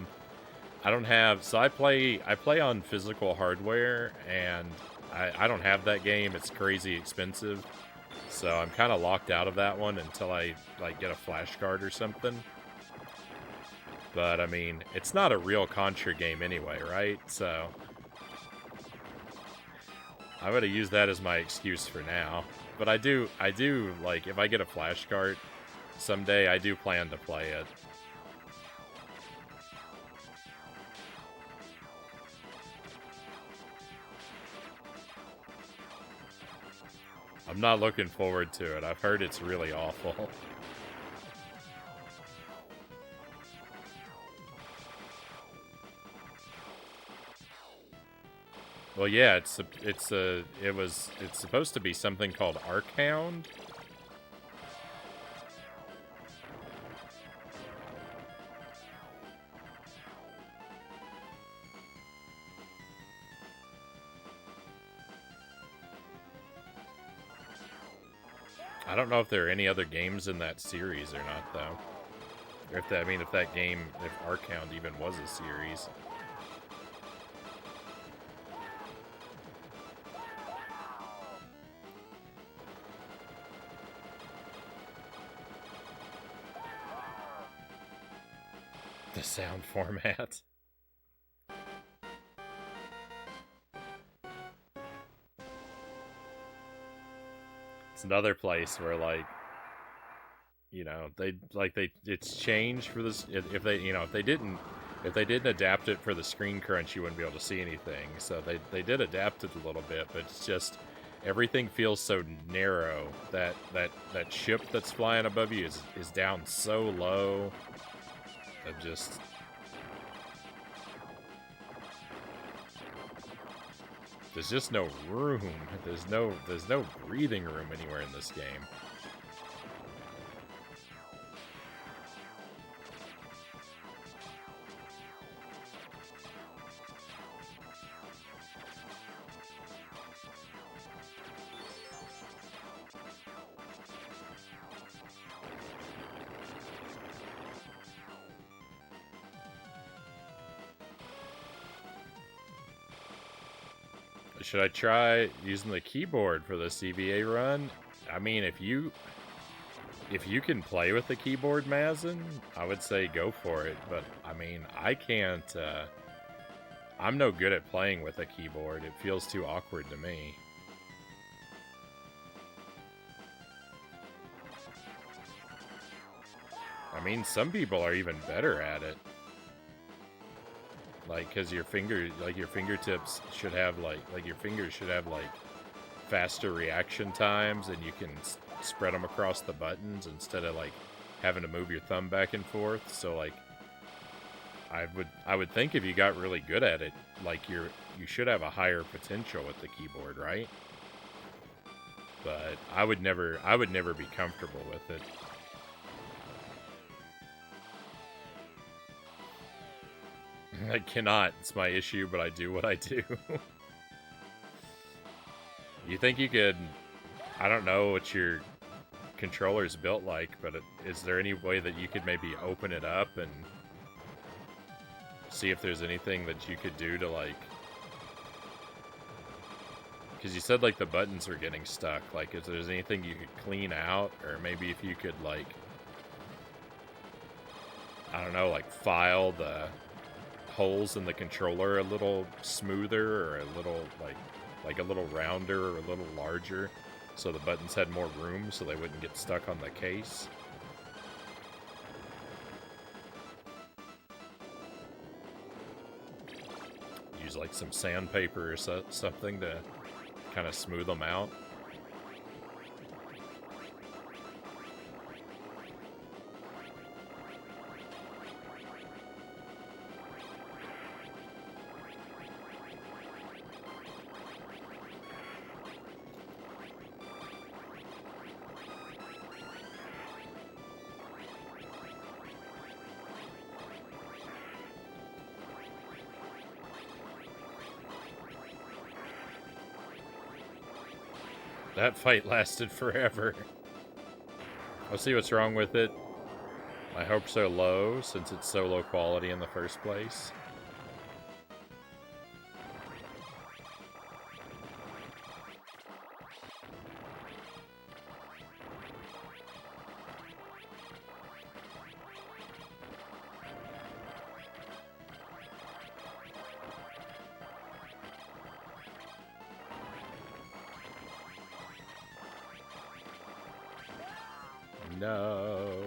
don't have... So I play on physical hardware, and I don't have that game. It's crazy expensive. So I'm kind of locked out of that one until I, like, get a flash card or something. But, I mean, it's not a real Contra game anyway, right? So I'm going to use that as my excuse for now. But I do, like, if I get a flash card someday, I do plan to play it. I'm not looking forward to it. I've heard it's really awful. Well, yeah, it's supposed to be something called Arkhound. I don't know if there are any other games in that series or not, though. Or if that game, if Arkhound even was a series. The sound format. It's another place where, like, you know, it's changed for this. If they didn't adapt it for the screen crunch, you wouldn't be able to see anything. So they did adapt it a little bit, but it's just everything feels so narrow. That ship that's flying above you is down so low. There's just no room. There's no breathing room anywhere in this game. Should I try using the keyboard for the CVA run? I mean, if you can play with the keyboard, Mazin, I would say go for it. But, I mean, I can't... I'm no good at playing with a keyboard. It feels too awkward to me. I mean, some people are even better at it. Like, because your fingertips should have, like your fingers should have, like, faster reaction times, and you can spread them across the buttons instead of, like, having to move your thumb back and forth. So, like, I would think if you got really good at it, like, you should have a higher potential with the keyboard, right? But I would never be comfortable with it. I cannot. It's my issue, but I do what I do. You think you could... I don't know what your controller's built like, but is there any way that you could maybe open it up and see if there's anything that you could do to, like... Because you said, like, the buttons were getting stuck. Like, if there's anything you could clean out, or maybe if you could, like... I don't know, like, file the holes in the controller a little smoother, or a little like a little rounder or a little larger, so the buttons had more room so they wouldn't get stuck on the case. Use like some sandpaper or something to kind of smooth them out. That fight lasted forever. I'll see what's wrong with it. My hopes are low since it's so low quality in the first place. No.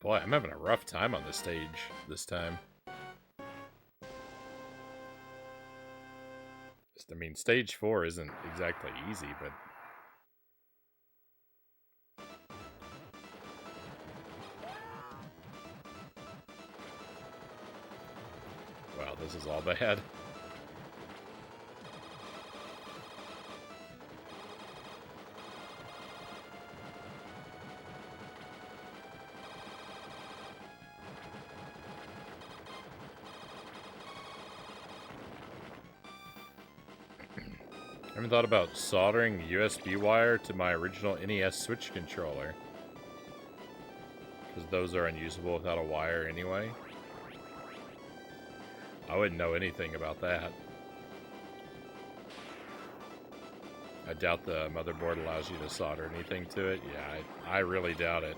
Boy, I'm having a rough time on this stage this time. I mean, stage 4 isn't exactly easy, but... Wow, this is all bad. I haven't thought about soldering the USB wire to my original NES Switch controller. Because those are unusable without a wire anyway. I wouldn't know anything about that. I doubt the motherboard allows you to solder anything to it. Yeah, I really doubt it.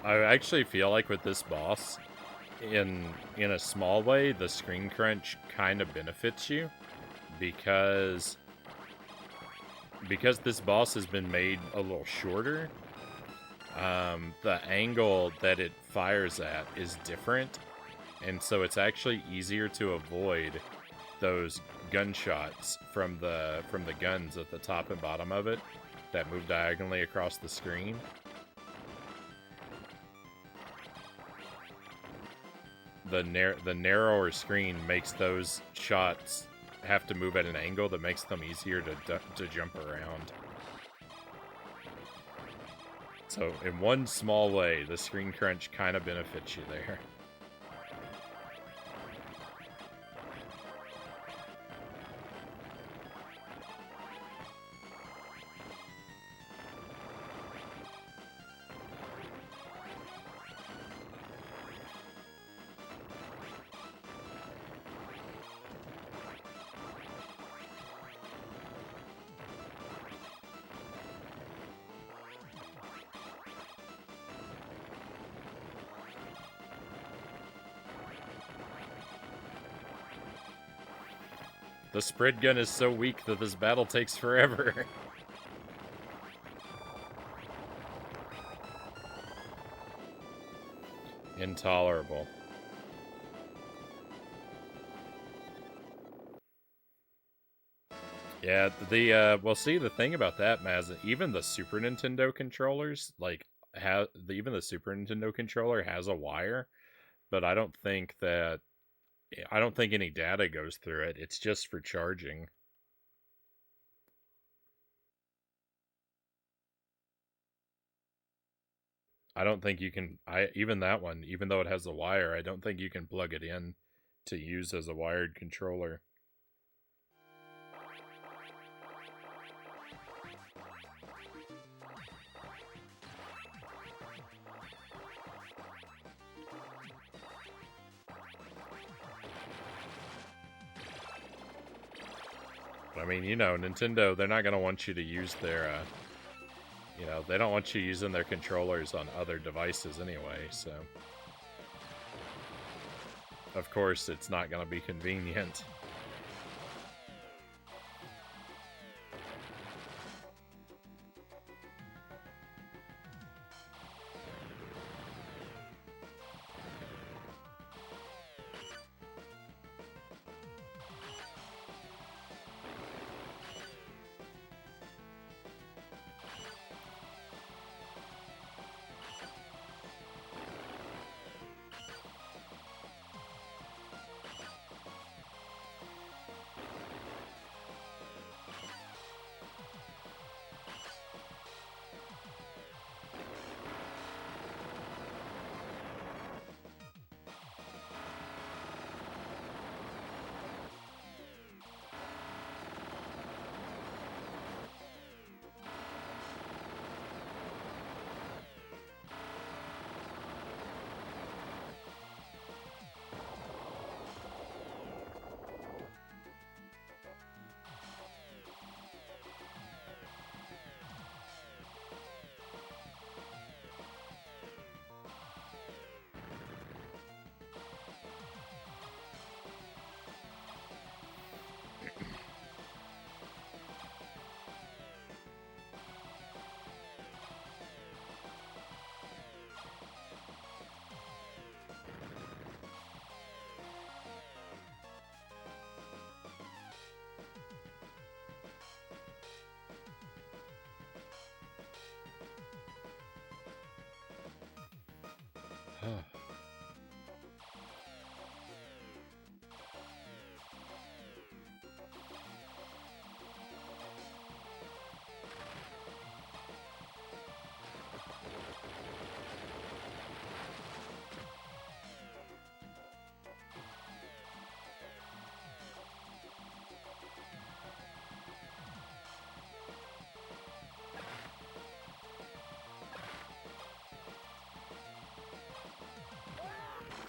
I actually feel like with this boss, in a small way, the screen crunch kind of benefits you because this boss has been made a little shorter. The angle that it fires at is different, and so it's actually easier to avoid those gunshots from the guns at the top and bottom of it that move diagonally across the screen. The narrower screen makes those shots have to move at an angle that makes them easier to jump around. So in one small way, the screen crunch kind of benefits you there. The spread gun is so weak that this battle takes forever. Intolerable. Yeah, well, see, the thing about that, Maz, even the Super Nintendo controllers, like, even the Super Nintendo controller has a wire, but I don't think any data goes through it. It's just for charging. I don't think you can, even that one, even though it has a wire, I don't think you can plug it in to use as a wired controller. I mean, you know, Nintendo, they're not going to want you to use their, you know, they don't want you using their controllers on other devices anyway, so... Of course, it's not going to be convenient.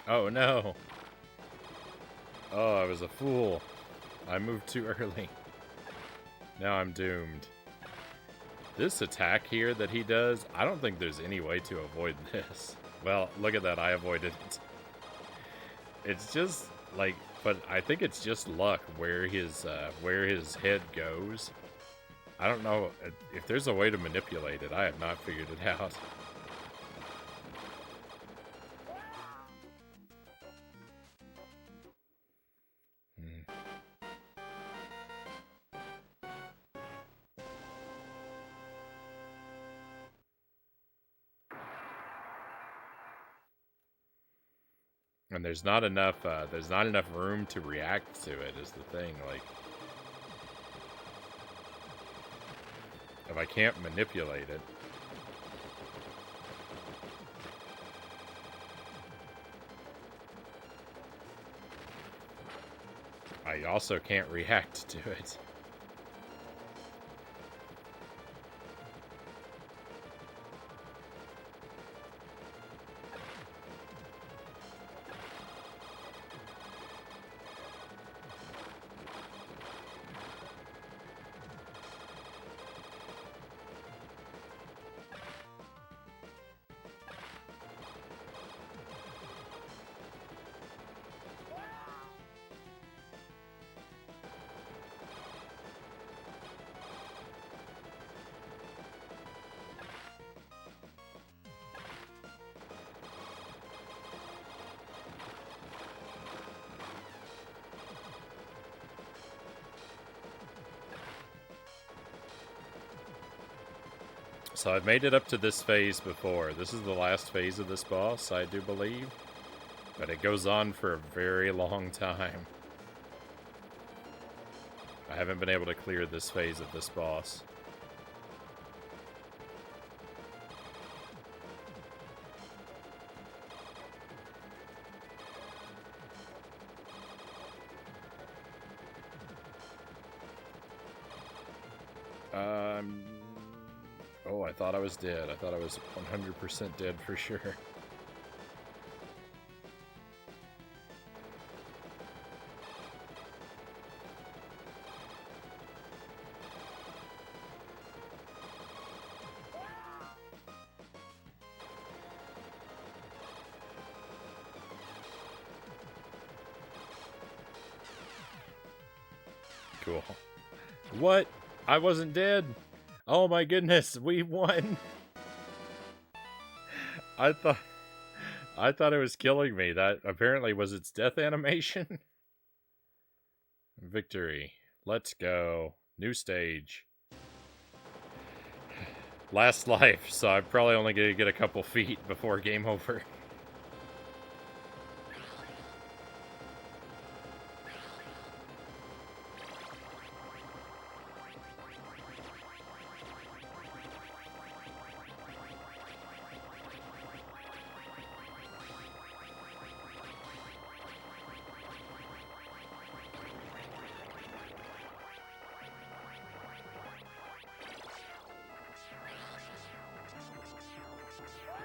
Oh no! Oh, I was a fool. I moved too early. Now I'm doomed. This attack here that he does, I don't think there's any way to avoid this. Well, look at that, I avoided it. It's just, like, but I think it's just luck where his head goes. I don't know if there's a way to manipulate it. I have not figured it out. And there's not enough room to react to it is the thing. Like, if I can't manipulate it. I also can't react to it. So I've made it up to this phase before. This is the last phase of this boss, I do believe. But it goes on for a very long time. I haven't been able to clear this phase of this boss. Oh, I thought I was dead. I thought I was 100% dead for sure. Cool. What? I wasn't dead? Oh my goodness, we won! I thought it was killing me. That apparently was its death animation. Victory. Let's go. New stage. Last life, so I'm probably only gonna get a couple feet before game over.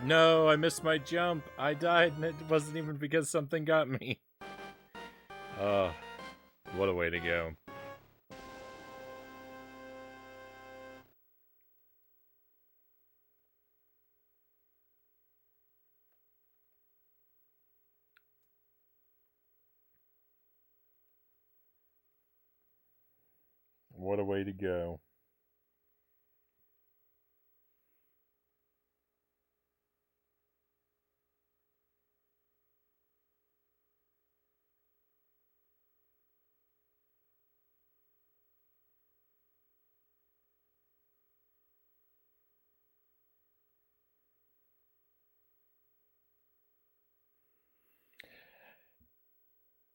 No, I missed my jump. I died, and it wasn't even because something got me. Oh, what a way to go. What a way to go.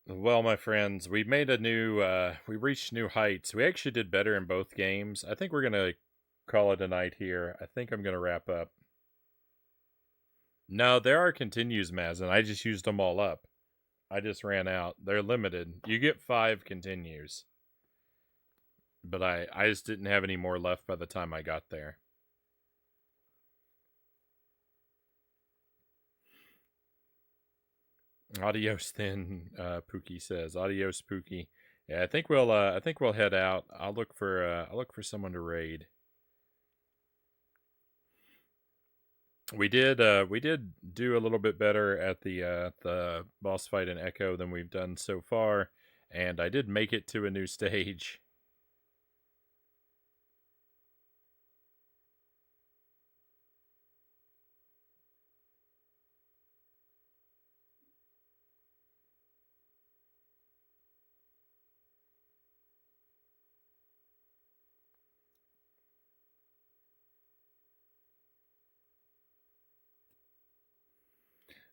Well, my friends, we made a new, we reached new heights. We actually did better in both games. I think we're going to call it a night here. I think I'm going to wrap up. No, there are continues, Maz, and I just used them all up. I just ran out. They're limited. You get 5 continues. But I just didn't have any more left by the time I got there. Adios then, Pookie says. Adios, Pookie. Yeah, I think we'll head out. I'll look for someone to raid. We did do a little bit better at the boss fight in Echo than we've done so far, and I did make it to a new stage.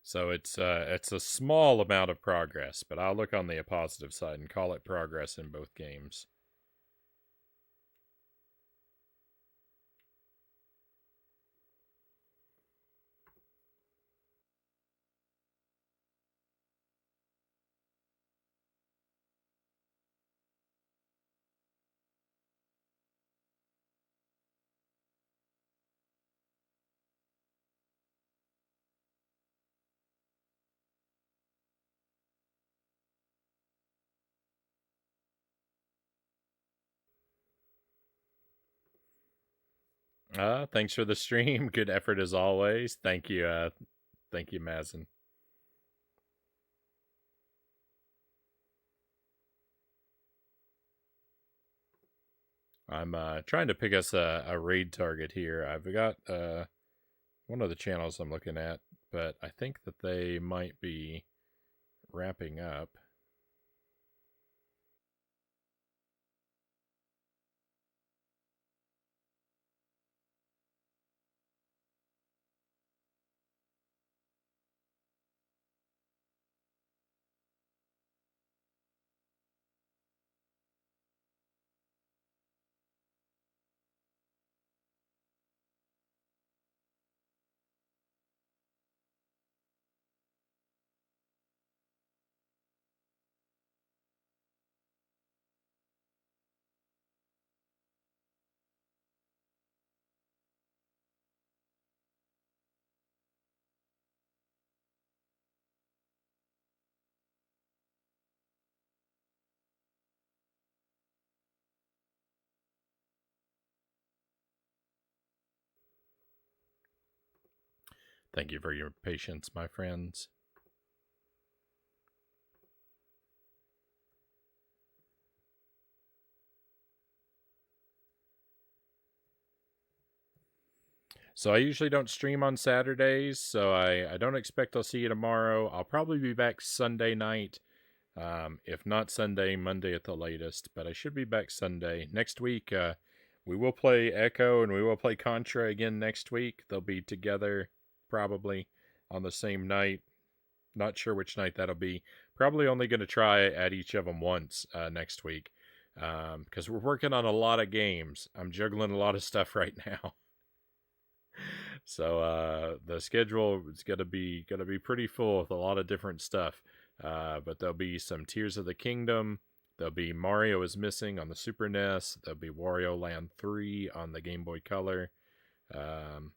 So it's a small amount of progress, but I'll look on the positive side and call it progress in both games. Thanks for the stream. Good effort as always. Thank you, Mazin. I'm trying to pick us a raid target here. I've got one of the channels I'm looking at, but I think that they might be wrapping up. Thank you for your patience, my friends. So I usually don't stream on Saturdays, so I don't expect I'll see you tomorrow. I'll probably be back Sunday night. If not Sunday, Monday at the latest, but I should be back Sunday. Next week, we will play Echo and we will play Contra again next week. They'll be together probably on the same night. Not sure which night that'll be. Probably only going to try at each of them once next week because we're working on a lot of games. I'm juggling a lot of stuff right now. So the schedule is gonna be pretty full with a lot of different stuff. But there'll be some Tears of the Kingdom. There'll be Mario is Missing on the Super NES. There'll be Wario Land 3 on the Game Boy Color. Um,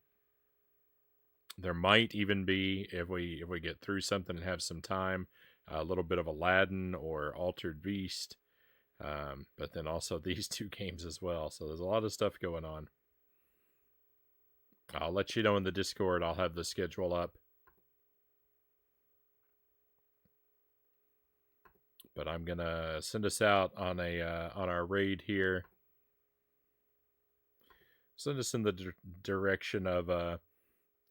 there might even be, if we get through something and have some time, a little bit of Aladdin or Altered Beast. But then also these two games as well. So there's a lot of stuff going on. I'll let you know in the Discord. I'll have the schedule up. But I'm gonna send us out on a on our raid here. Send us in the direction of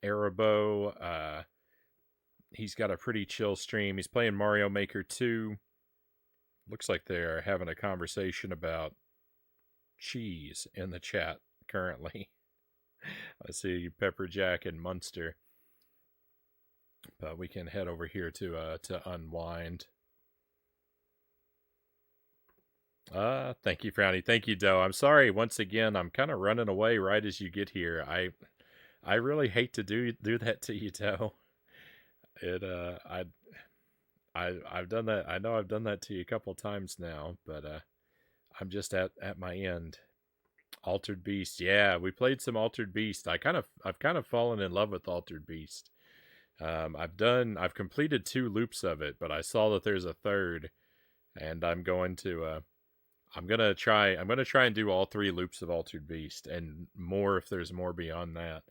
Arabo. He's got a pretty chill stream. He's playing Mario Maker 2. Looks like they're having a conversation about cheese in the chat currently. I see Pepper Jack and Munster. But we can head over here to unwind. Thank you, Frownie. Thank you, Doe. I'm sorry once again. I'm kind of running away right as you get here. I really hate to do that to you, Doe. It I've done that. I know I've done that to you a couple times now, but I'm just at my end. Altered Beast. Yeah, we played some Altered Beast. I've kind of fallen in love with Altered Beast. I've completed 2 loops of it, but I saw that there's a third, and I'm gonna try and do all 3 loops of Altered Beast and more if there's more beyond that,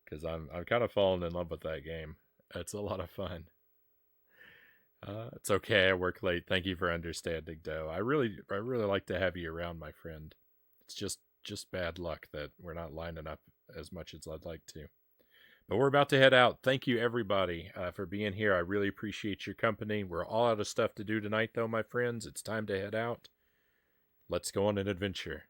because I'm kind of fallen in love with that game. It's a lot of fun. It's okay. I work late. Thank you for understanding, though. I really like to have you around, my friend. It's just bad luck that we're not lining up as much as I'd like to. But we're about to head out. Thank you, everybody, for being here. I really appreciate your company. We're all out of stuff to do tonight, though, my friends. It's time to head out. Let's go on an adventure.